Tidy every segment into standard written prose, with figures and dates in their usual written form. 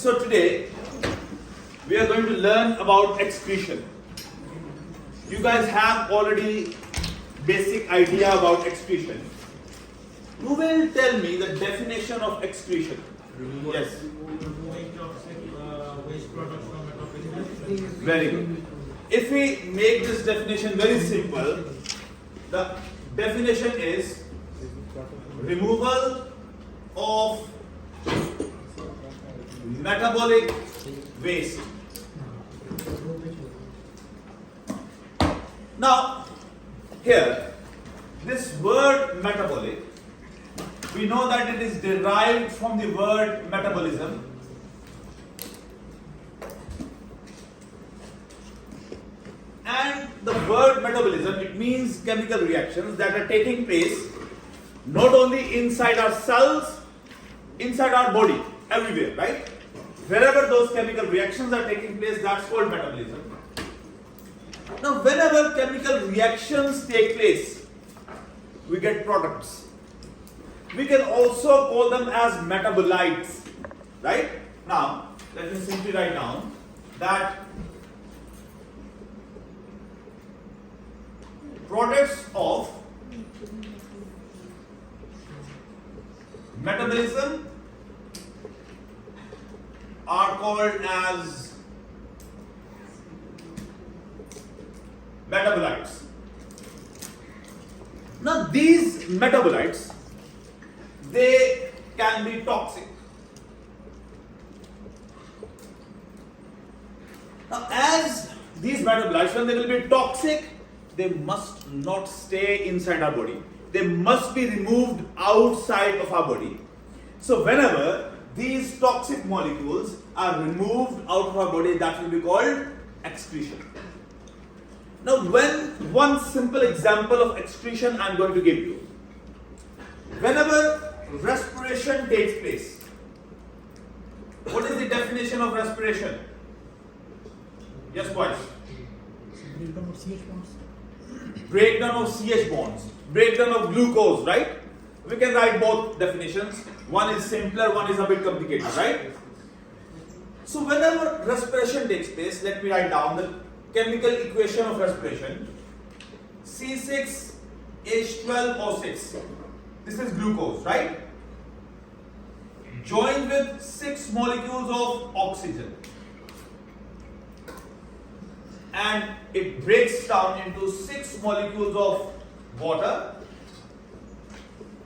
So today we are going to learn about excretion. You guys have already basic idea about excretion. Who will tell me the definition of excretion? Yes. Removing toxic waste products from metabolism. Very good. If we make this definition very simple, the definition is removal of metabolic waste. Now, here, this word metabolic, we know that it is derived from the word metabolism. And the word metabolism, it means chemical reactions that are taking place not only inside our cells, inside our body, everywhere, right? Wherever those chemical reactions are taking place, that's called metabolism. Now, whenever chemical reactions take place, we get products. We can also call them as metabolites, right? Now, let me simply write down that products of metabolism are called as metabolites. Now these metabolites, they can be toxic. Now as these metabolites, when they will be toxic, they must not stay inside our body. They must be removed outside of our body. So whenever these toxic molecules are removed out of our body, that will be called excretion. Now one simple example of excretion I am going to give you. Whenever respiration takes place, what is the definition of respiration? Yes, boys. Breakdown of CH bonds. Breakdown of CH bonds, breakdown of glucose, right? We can write both definitions. One is simpler, one is a bit complicated, right? So whenever respiration takes place, let me write down the chemical equation of respiration. C6H12O6. This is glucose, right? Joined with 6 molecules of oxygen. And it breaks down into 6 molecules of water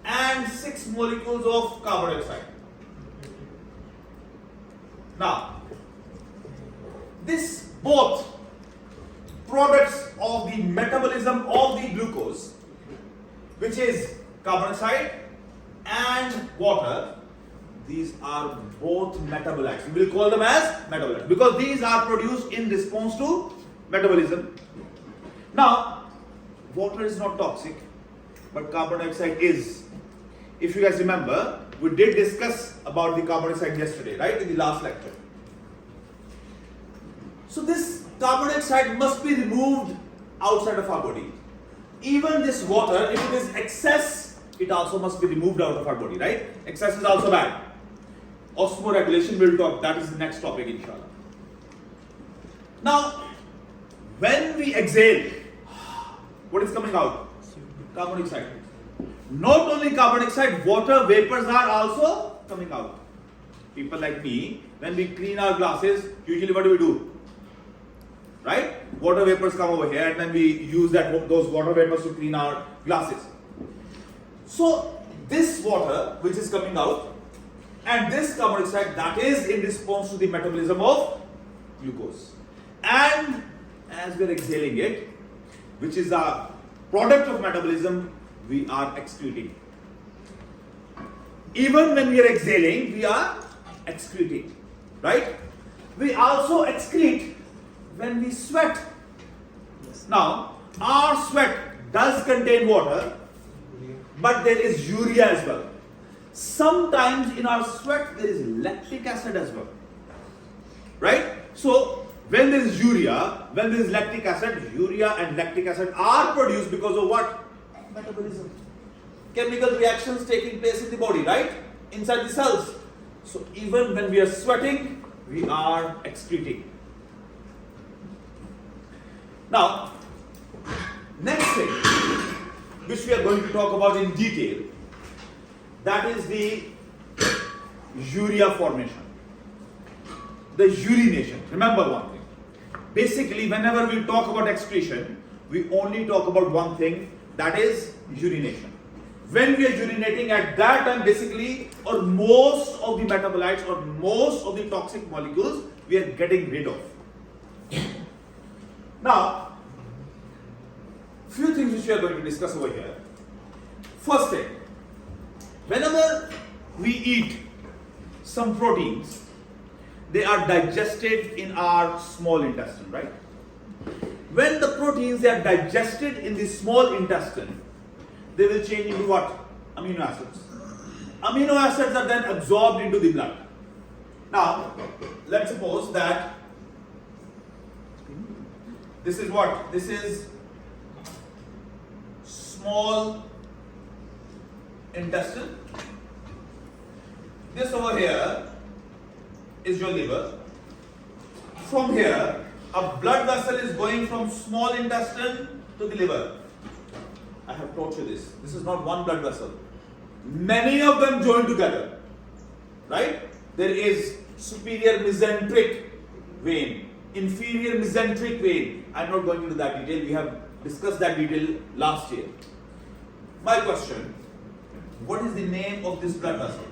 and 6 molecules of carbon dioxide. Now, this both products of the metabolism of the glucose, which is carbon dioxide and water, these are both metabolites. We will call them as metabolites because these are produced in response to metabolism. Now, water is not toxic, but carbon dioxide is. If you guys remember, we did discuss about the carbon dioxide yesterday, right, in the last lecture. So this carbon dioxide must be removed outside of our body. Even this water, if it is excess, it also must be removed out of our body, right? Excess is also bad. Osmoregulation, we'll talk, that is the next topic, inshallah. Now, when we exhale, what is coming out? Carbon dioxide. Not only carbon dioxide, water vapors are also coming out. People like me, when we clean our glasses, usually what do? Right? Water vapors come over here and then we use those water vapors to clean our glasses. So this water which is coming out and this carbon dioxide, that is in response to the metabolism of glucose. And as we are exhaling it, which is a product of metabolism, we are excreting. Even when we are exhaling, we are excreting, right? We also excrete when we sweat. Now, our sweat does contain water, but there is urea as well. Sometimes in our sweat there is lactic acid as well, right? So when there is urea, when there is lactic acid, urea and lactic acid are produced because of what? Metabolism. Chemical reactions taking place in the body, right? Inside the cells. So even when we are sweating, we are excreting. Now, next thing which we are going to talk about in detail, that is the urea formation, the urination. Remember one thing, basically whenever we talk about excretion, we only talk about one thing, that is urination. When we are urinating, at that time basically, or most of the metabolites or most of the toxic molecules we are getting rid of. Now, few things which we are going to discuss over here. First thing, whenever we eat some proteins, they are digested in our small intestine, right? When the proteins are digested in the small intestine, they will change into what? Amino acids. Amino acids are then absorbed into the blood. Now, let's suppose that this is what? This is small intestine. This over here is your liver. From here, a blood vessel is going from small intestine to the liver. I have taught you this. This is not one blood vessel. Many of them join together. Right? There is superior mesenteric vein, inferior mesenteric vein. I am not going into that detail. We have discussed that detail last year. My question, what is the name of this blood vessel?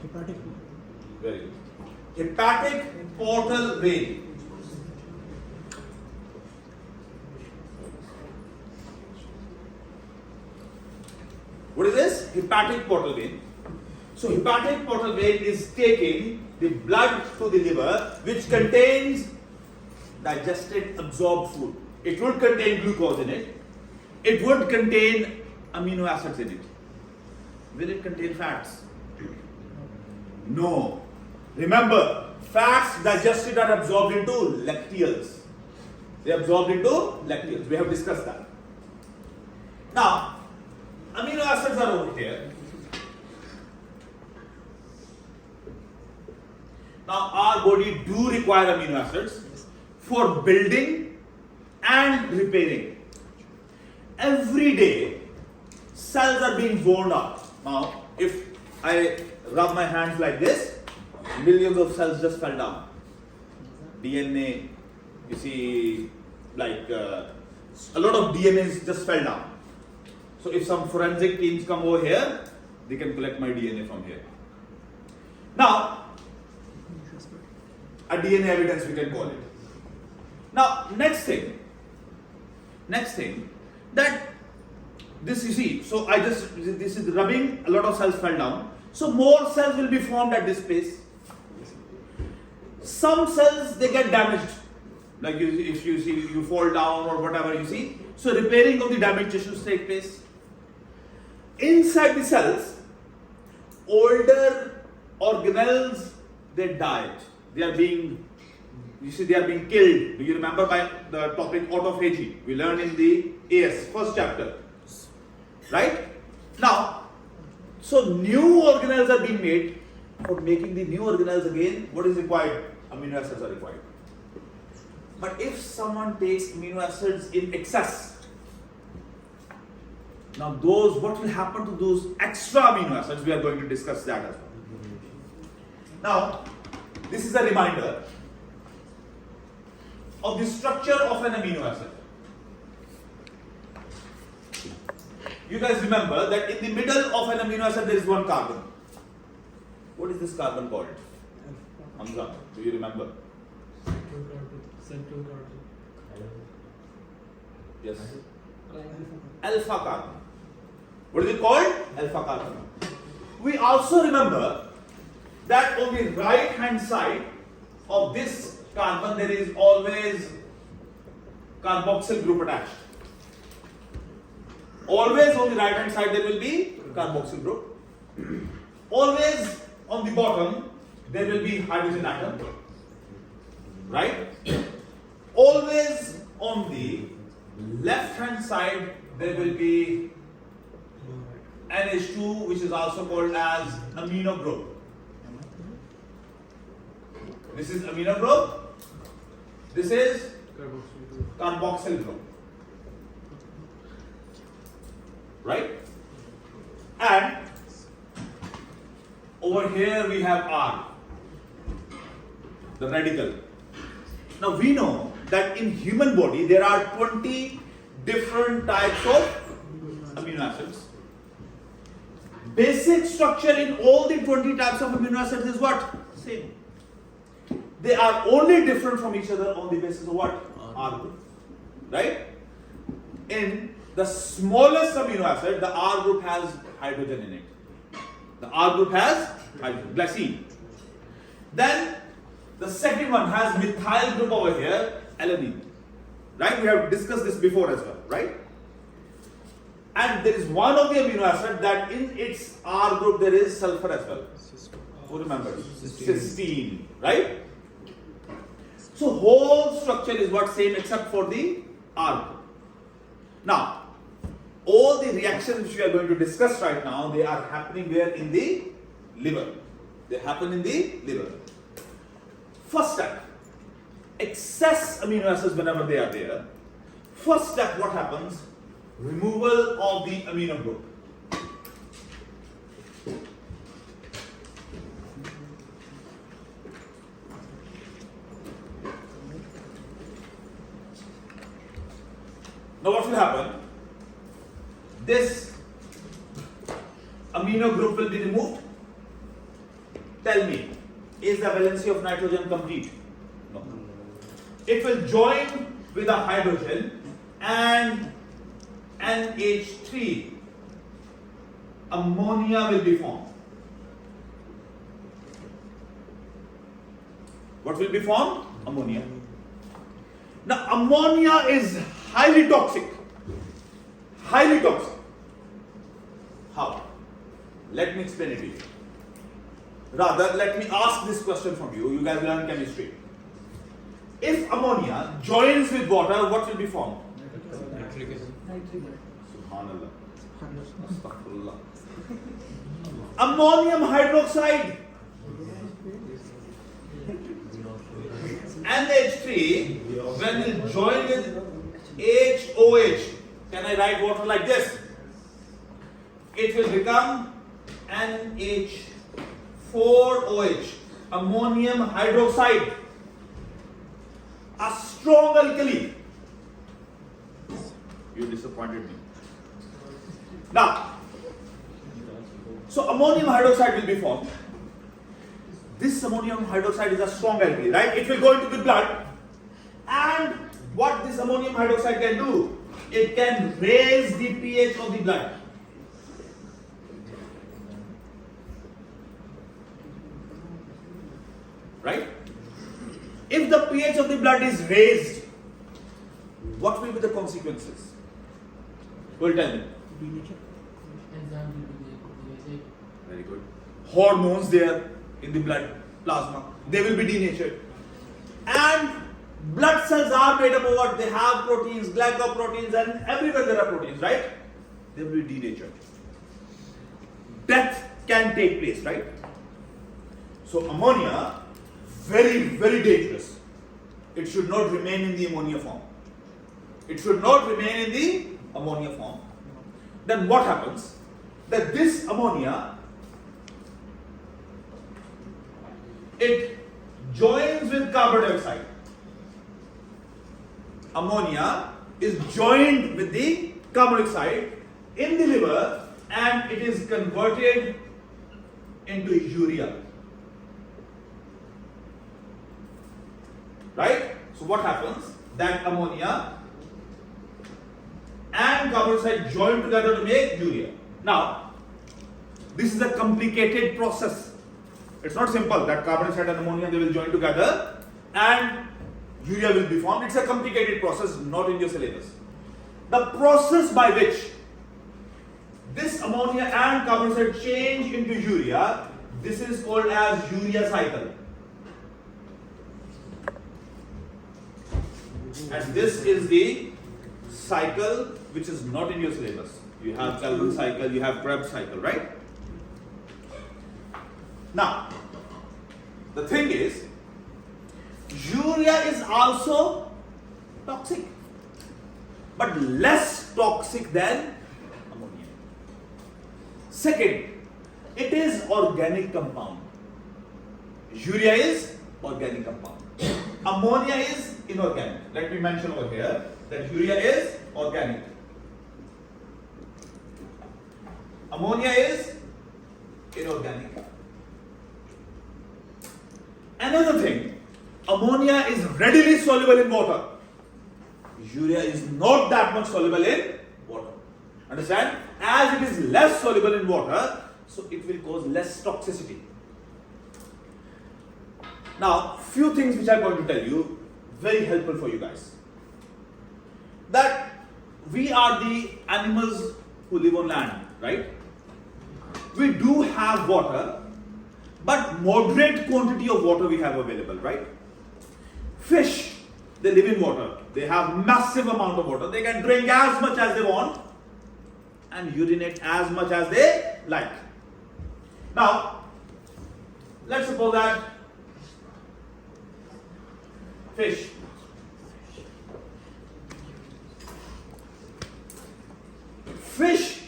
Hepatic. Very good. Hepatic portal vein. What is this? Hepatic portal vein. So hepatic portal vein is taking the blood to the liver, which contains digested, absorbed food. It would contain glucose in it. It would contain amino acids in it. Will it contain fats? No. Remember, fats digested are absorbed into lacteals. They are absorbed into lacteals. We have discussed that. Now, amino acids are over here. Now, our body do require amino acids for building and repairing. Every day, cells are being worn out. Now, if I rub my hands like this, millions of cells just fell down. DNA, you see, like a lot of DNAs just fell down. So if some forensic teams come over here, they can collect my DNA from here. Now, a DNA evidence we can call it. Now, next thing, that this you see, so this is rubbing, a lot of cells fell down. So more cells will be formed at this space. Some cells, they get damaged. Like if you see, you fall down or whatever you see. So repairing of the damaged tissues take place. Inside the cells, older organelles, they died. They are being killed. Do you remember by the topic autophagy? We learned in the AS, first chapter. Right? Now, so new organelles are being made. For making the new organelles again, what is required? Amino acids are required. But if someone takes amino acids in excess, now what will happen to those extra amino acids? We are going to discuss that as well. Now, this is a reminder of the structure of an amino acid. You guys remember that in the middle of an amino acid there is one carbon. What is this carbon called? Hamza, do you remember? Central carbon. Yes. Alpha carbon. What is it called? Alpha carbon. We also remember that on the right hand side of this carbon there is always carboxyl group attached. Always on the right hand side there will be carboxyl group. Always on the bottom there will be hydrogen atom. Right? Always on the left hand side there will be NH2, which is also called as amino group. This is amino group. This is carboxyl group. Right? And over here we have R, the radical. Now we know that in human body there are 20 different types of amino acids. Basic structure in all the 20 types of amino acids is what? Same. They are only different from each other on the basis of what? R group. Right? In the smallest amino acid, the R group has hydrogen in it. The R group has hydrogen, glycine. Then the second one has methyl group over here, alanine. Right? We have discussed this before as well, right? And there is one of the amino acid that in its R group there is sulfur as well. Who remembers? Cysteine, right? So whole structure is what same except for the R group. Now, all the reactions which we are going to discuss right now, they are happening where? In the liver. They happen in the liver. First step, excess amino acids whenever they are there. First step, what happens? Removal of the amino group. Now what will happen? This amino group will be removed. Tell me, is the valency of nitrogen complete? No. It will join with a hydrogen and NH3. Ammonia will be formed. What will be formed? Ammonia. Now, ammonia is highly toxic. Highly toxic. How? Let me explain it to you. Rather, let me ask this question from you. You guys learn chemistry. If ammonia joins with water, what will be formed? Nitric acid. Subhanallah. Astaghfirullah. Ammonium hydroxide. NH3 when it join with HOH. Can I write water like this? It will become NH4OH. Ammonium hydroxide. A strong alkali. You disappointed me. Now, so ammonium hydroxide will be formed. This ammonium hydroxide is a strong alkali, right? It will go into the blood. And what this ammonium hydroxide can do? It can raise the pH of the blood. Right? If the pH of the blood is raised, what will be the consequences? Who will tell me? Very good. Hormones there in the blood plasma, they will be denatured. And blood cells are made up of what? They have proteins, glycoproteins, and everywhere there are proteins, right? They will be denatured. Death can take place, right? So ammonia, very, very dangerous. It should not remain in the ammonia form. It should not remain in the ammonia form. Then what happens? That this ammonia, it joins with carbon dioxide. Ammonia is joined with the carbon dioxide in the liver and it is converted into urea. Right? So what happens? That ammonia and carbon dioxide join together to make urea. Now, this is a complicated process. It's not simple that carbon dioxide and ammonia, they will join together and urea will be formed. It's a complicated process, not in your syllabus. The process by which this ammonia and carbon dioxide change into urea, this is called as urea cycle. And this is the cycle which is not in your syllabus. You have Calvin cycle, you have Krebs cycle, right? Now, the thing is, urea is also toxic, but less toxic than ammonia. Second, it is organic compound. Urea is organic compound. Ammonia is inorganic. Let me mention over here that urea is organic. Ammonia is inorganic. Another thing, ammonia is readily soluble in water. Urea is not that much soluble in water. Understand? As it is less soluble in water, so it will cause less toxicity. Now, few things which I am going to tell you, very helpful for you guys. That we are the animals who live on land, right? We do have water, but moderate quantity of water we have available, right? Fish, they live in water. They have massive amount of water. They can drink as much as they want and urinate as much as they like. Now, let's suppose that fish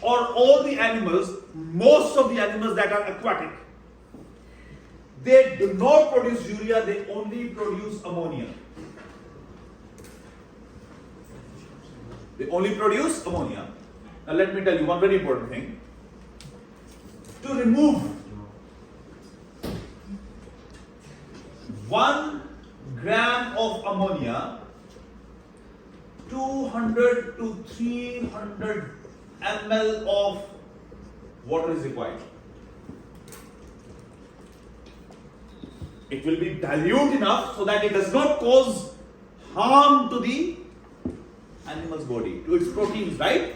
or all the animals, most of the animals that are aquatic, they do not produce urea, they only produce ammonia. They only produce ammonia. Now let me tell you one very important thing. To remove 1 gram of ammonia, 200 to 300 ml of water is required. It will be dilute enough so that it does not cause harm to the animal's body, to its proteins, right?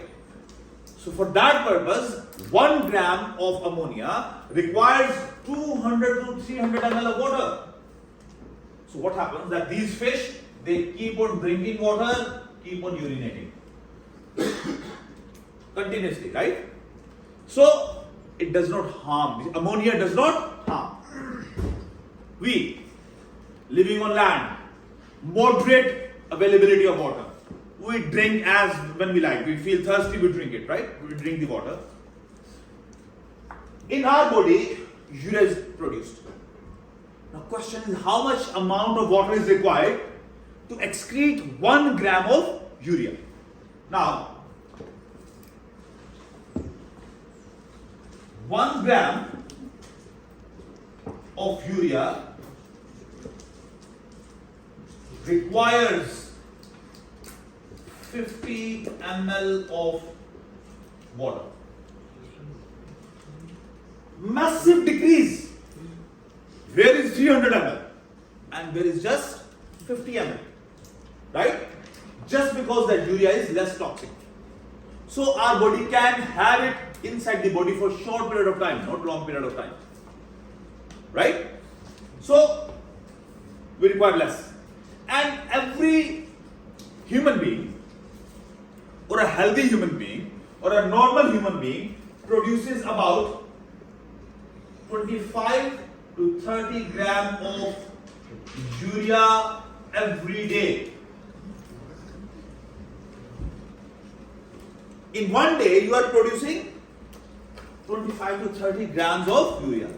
So for that purpose, 1 gram of ammonia requires 200 to 300 ml of water. So what happens that these fish, they keep on drinking water, keep on urinating continuously, right? So it does not harm. Ammonia does not harm. We, living on land, moderate availability of water. We drink as when we like. We feel thirsty, we drink it, right? We drink the water. In our body, urea is produced. Now question is, how much amount of water is required to excrete 1 gram of urea? Now, 1 gram of urea requires 50 ml of water. Massive decrease. Where is 300 ml? And where is just 50 ml? Right? Just because that urea is less toxic. So our body can have it inside the body for a short period of time, not long period of time. Right? So we require less. And every human being, or a healthy human being, or a normal human being produces about 25 to 30 gram of urea every day. In one day, you are producing 25 to 30 grams of urea.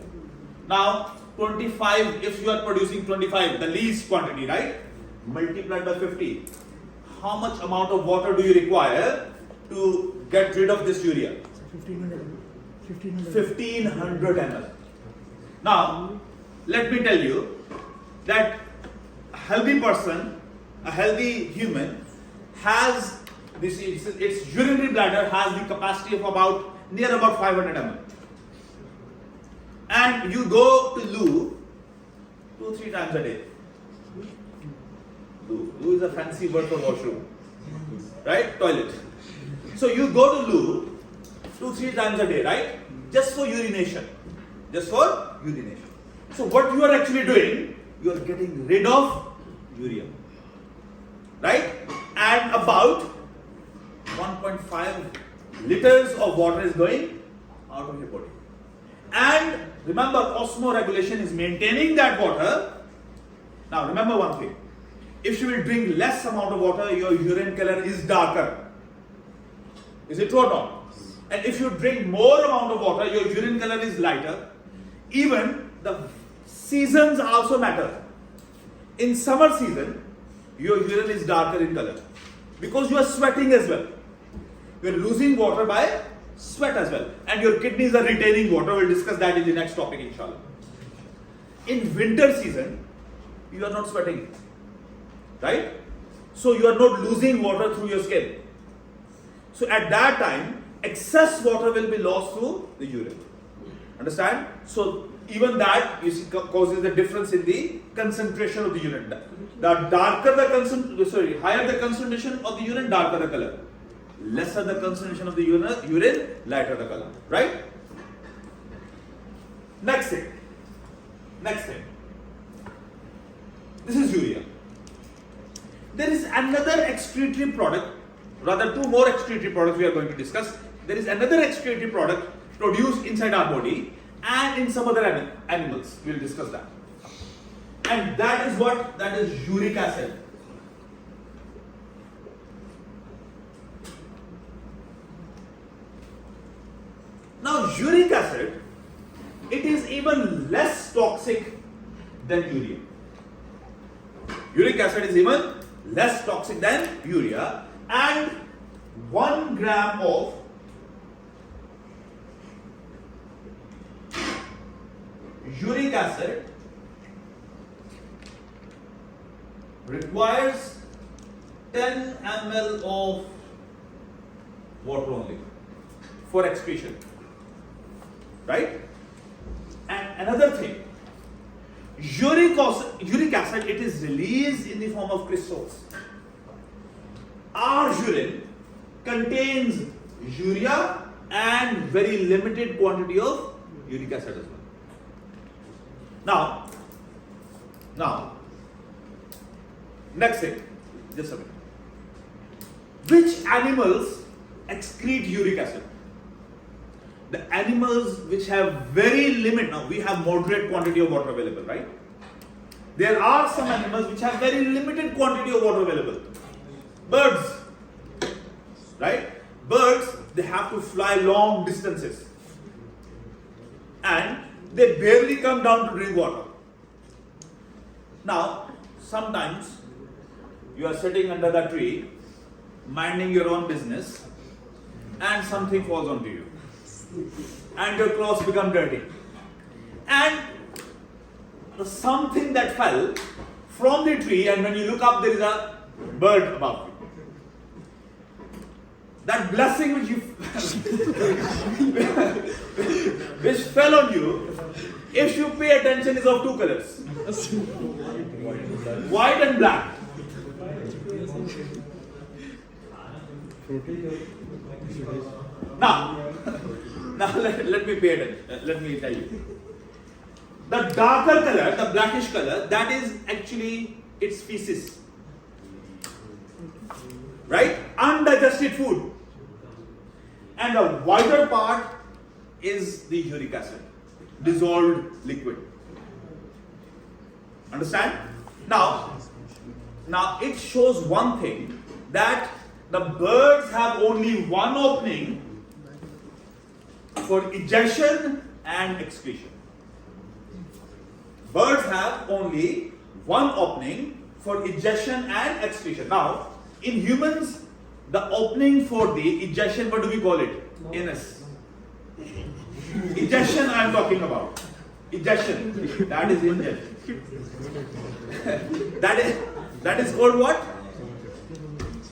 Now, 25, if you are producing 25, the least quantity, right? Multiplied by 50. How much amount of water do you require to get rid of this urea? 1500 ml. Now, let me tell you that a healthy person, a healthy human has this, its urinary bladder has the capacity of near about 500 ml. And you go to loo 2-3 times a day. Loo is a fancy word for washroom, right? Toilet. So you go to loo 2-3 times a day, right? Just for urination. Just for urination. So what you are actually doing, you are getting rid of urea, right? And about 1.5 liters of water is going out of your body. And remember, osmoregulation is maintaining that water. Now remember one thing. if you will drink less amount of water, your urine color is darker. Is it true or not? And if you drink more amount of water, your urine color is lighter. Even the seasons also matter. In summer season, your urine is darker in color because you are sweating as well. You are losing water by sweat as well. And your kidneys are retaining water. We'll discuss that in the next topic, inshallah. In winter season, you are not sweating. Right? So you are not losing water through your skin. So at that time, excess water will be lost through the urine. Understand? So even that you see, causes the difference in the concentration of the urine. The darker the higher the concentration of the urine, darker the color. Lesser the concentration of the urine, lighter the color. Right? Next thing. This is urea. There is another excretory product, rather two more excretory products we are going to discuss. There is another excretory product produced inside our body and in some other animals. We will discuss that. And that is what? That is uric acid. Now uric acid, it is even less toxic than urea. Uric acid is even less toxic than urea, and 1 gram of uric acid requires 10 ml of water only for excretion. Right? And another thing, uric acid, it is released in the form of crystals. Our urine contains urea and very limited quantity of uric acid as well. Now, next thing, just a minute. Which animals excrete uric acid? The animals which have very limited, now we have moderate quantity of water available, right? There are some animals which have very limited quantity of water available. Birds, right? Birds, they have to fly long distances and they barely come down to drink water. Now, sometimes you are sitting under the tree, minding your own business, and something falls onto you. And your clothes become dirty. And the something that fell from the tree, and when you look up, there is a bird above you. That blessing which you which fell on you, if you pay attention, is of two colors: white and black. Now let me pay attention. Let me tell you. The darker color, the blackish color, that is actually its feces. Right? Undigested food. And the whiter part is the uric acid, dissolved liquid. Understand? Now it shows one thing, that the birds have only one opening for ejection and excretion. Birds have only one opening for ejection and excretion. Now, in humans, the opening for the ejection, what do we call it? Anus. Ejection I am talking about. Ejection. That is injection. that is called what?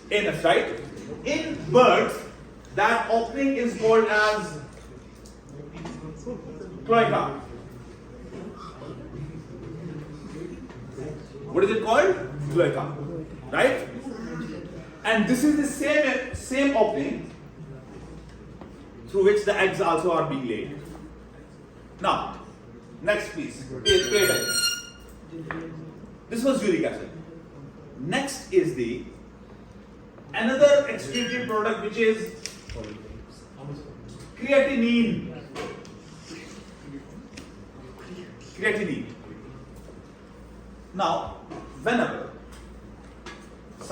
Anus, right? In birds, that opening is called as cloaca. What is it called? Cloaca. Right? And this is the same opening through which the eggs also are being laid. Now, next please. Pay attention. This was uric acid. Next is the another excretory product, which is creatinine. Creatinine. Now, whenever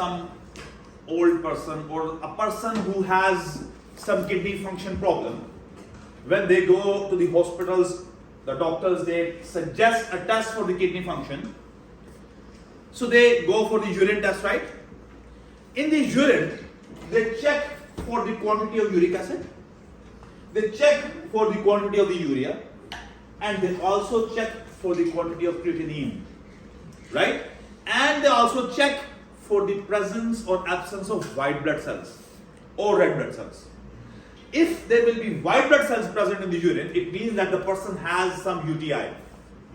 some old person or a person who has some kidney function problem, when they go to the hospitals, the doctors, they suggest a test for the kidney function. So they go for the urine test, right? In the urine, they check for the quantity of uric acid, they check for the quantity of the urea, and they also check for the quantity of creatinine, right? And they also check for the presence or absence of white blood cells or red blood cells. If there will be white blood cells present in the urine, it means that the person has some UTI.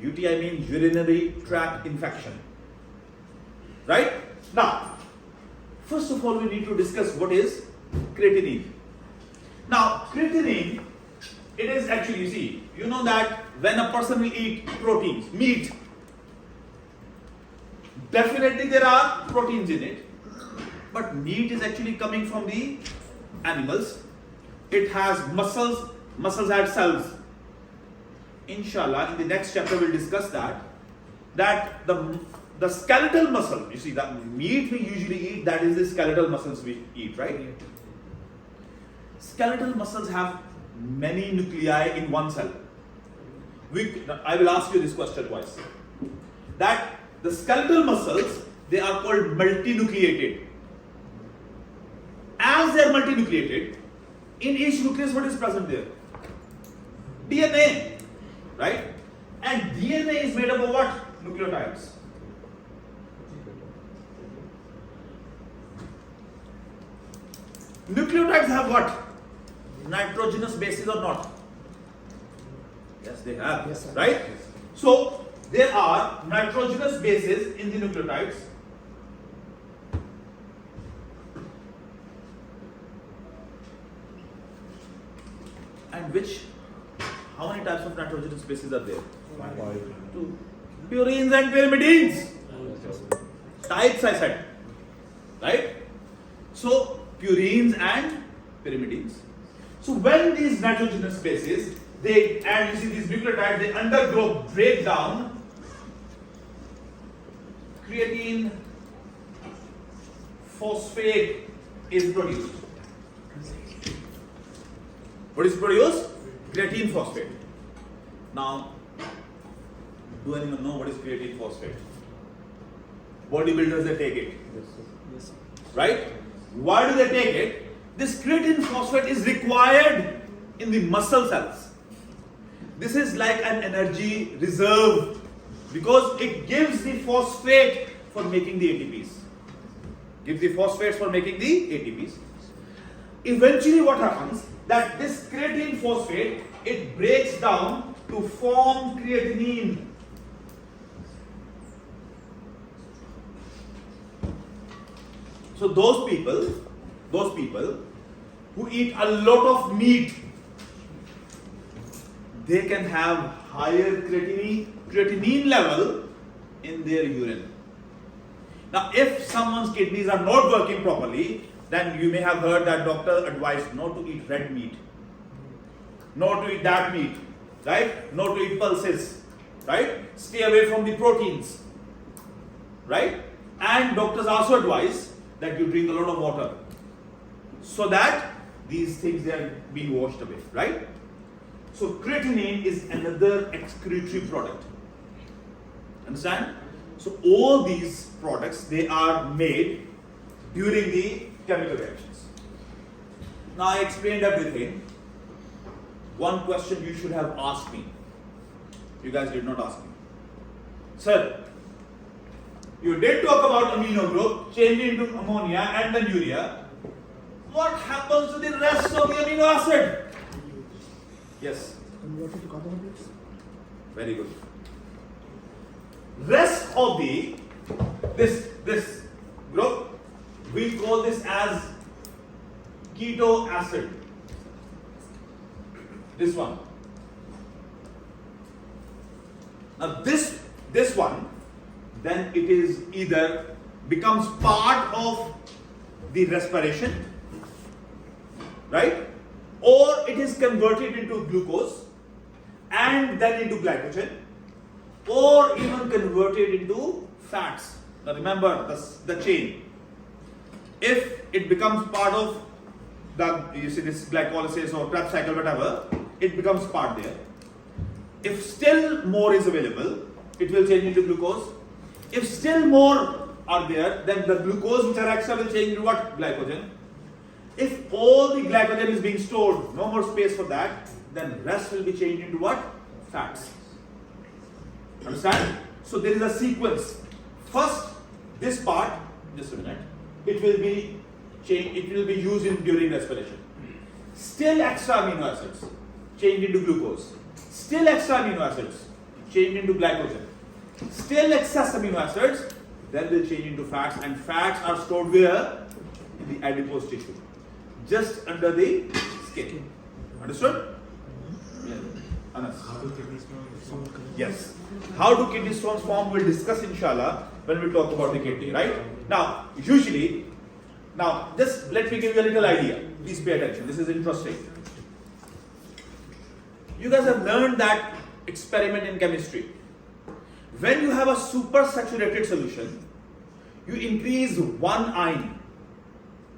UTI means urinary tract infection. Right? Now, first of all, we need to discuss what is creatinine. Now, creatinine, it is actually, you see, you know that when a person will eat proteins, meat, definitely there are proteins in it, but meat is actually coming from the animals. It has muscles, muscles have cells. Inshallah, in the next chapter we'll discuss that the skeletal muscle, you see, that meat we usually eat, that is the skeletal muscles we eat, right? Skeletal muscles have many nuclei in one cell. I will ask you this question twice. That the skeletal muscles, they are called multinucleated. As they are multinucleated, in each nucleus what is present there? DNA, right? And DNA is made up of what? Nucleotides. Nucleotides have what? Nitrogenous bases or not? Yes, they have. Yes, sir. Right? So, there are nitrogenous bases in the nucleotides. And how many types of nitrogenous bases are there? 2. Purines and pyrimidines. Types I said. Right? So, purines and pyrimidines. So when these nitrogenous bases, and you see these nucleotides, they undergo breakdown, creatine phosphate is produced. What is produced? Creatine phosphate. Now, do anyone know what is creatine phosphate? Bodybuilders, they take it. Yes, sir. Right? Why do they take it? This creatine phosphate is required in the muscle cells. This is like an energy reserve because it gives the phosphate for making the ATPs. Gives the phosphates for making the ATPs. Eventually what happens? That this creatine phosphate, it breaks down to form creatinine. So those people who eat a lot of meat, they can have higher creatinine level in their urine. Now, if someone's kidneys are not working properly, then you may have heard that doctor advised not to eat red meat, not to eat that meat, right? Not to eat pulses, right? Stay away from the proteins, right? And doctors also advise that you drink a lot of water so that these things, they are being washed away, right? So creatinine is another excretory product. Understand? So all these products, they are made during the chemical reactions. Now I explained everything. One question you should have asked me. You guys did not ask me. Sir, you did talk about amino group, changing into ammonia and then urea. What happens to the rest of the amino acid? Yes. Converted to carbohydrates. Very good. Rest of this group, we call this as keto acid. This one. Now this one, then it is either becomes part of the respiration, right? Or it is converted into glucose and then into glycogen, or even converted into fats. Now remember the chain. if it becomes part of the, you see this glycolysis or Krebs cycle, whatever, it becomes part there. If still more is available, it will change into glucose. If still more are there, then the glucose which are extra will change into what? Glycogen. If all the glycogen is being stored, no more space for that, then rest will be changed into what? Fats. Understand? So there is a sequence. First, this part, just a minute, it will be changed, it will be used during respiration. Still extra amino acids, change into glucose. Still extra amino acids, change into glycogen. Still excess amino acids, then will change into fats, and fats are stored where? In the adipose tissue, just under the skin. Understood? Yeah. Anas. Yes. How do kidney stones form? We'll discuss inshallah when we talk about the kidney, right? Now, usually, just let me give you a little idea. Please pay attention. This is interesting. You guys have learned that experiment in chemistry. When you have a supersaturated solution, you increase one ion.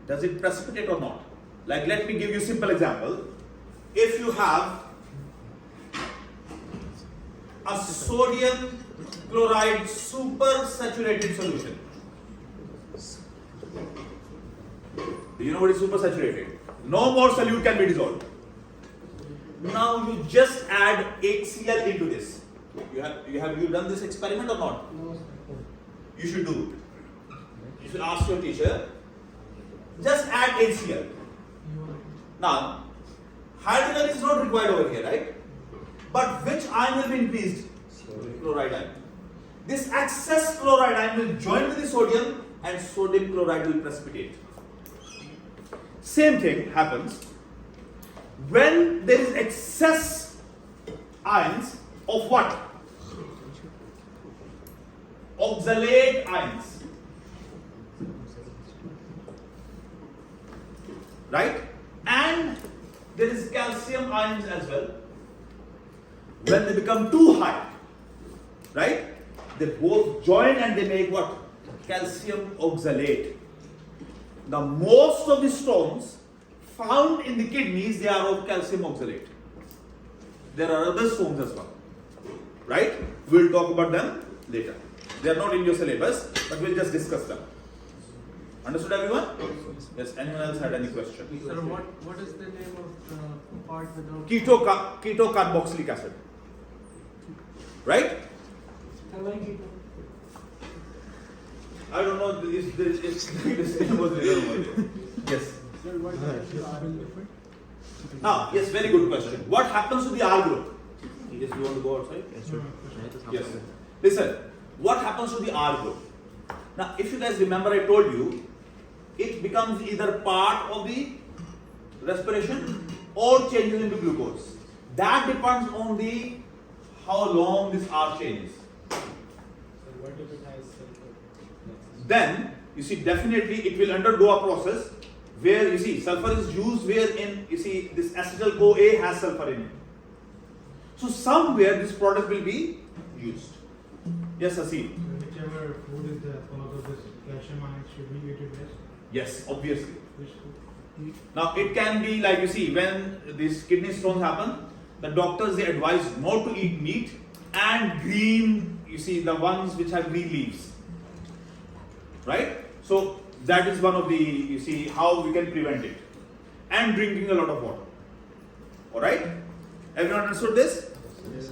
Does it precipitate or not? Like, let me give you a simple example. If you have a sodium chloride supersaturated solution. Do you know what is supersaturated? No more solute can be dissolved. Now you just add HCl into this. Have you done this experiment or not? No. You should do it. You should ask your teacher. Just add HCl. Now, hydrogen is not required over here, right? But which ion will be increased? Chloride ion. This excess chloride ion will join with the sodium and sodium chloride will precipitate. Same thing happens when there is excess ions of what? Oxalate ions. Right? And there is calcium ions as well. When they become too high, right? They both join and they make what? Calcium oxalate. Now most of the stones found in the kidneys, they are of calcium oxalate. There are other stones as well, right? We'll talk about them later. They are not in your syllabus, but we'll just discuss them. Understood everyone? Yes, anyone else had any question? Sir, what is the name of the part without Keto carboxylic acid. Right? I don't know if this name was written over there. Yes. Now, yes, very good question. What happens to the R group? Yes, you want to go outside? Yes. Listen, what happens to the R group? Now, if you guys remember, I told you, it becomes either part of the respiration or changes into glucose. That depends on the how long this R changes. Then, you see, definitely it will undergo a process where, you see, sulfur is used where in, you see, this acetyl CoA has sulfur in it. So, somewhere this product will be used. Yes, Asim? whichever food is there, follow this calcium ions should be eaten best? Yes, obviously. Which food? Now, it can be like, you see, when these kidney stones happen, the doctors, they advise not to eat meat and green, you see, the ones which have green leaves. Right? So, that is one of the, you see, how we can prevent it. And drinking a lot of water. Alright? Everyone understood this? Yes.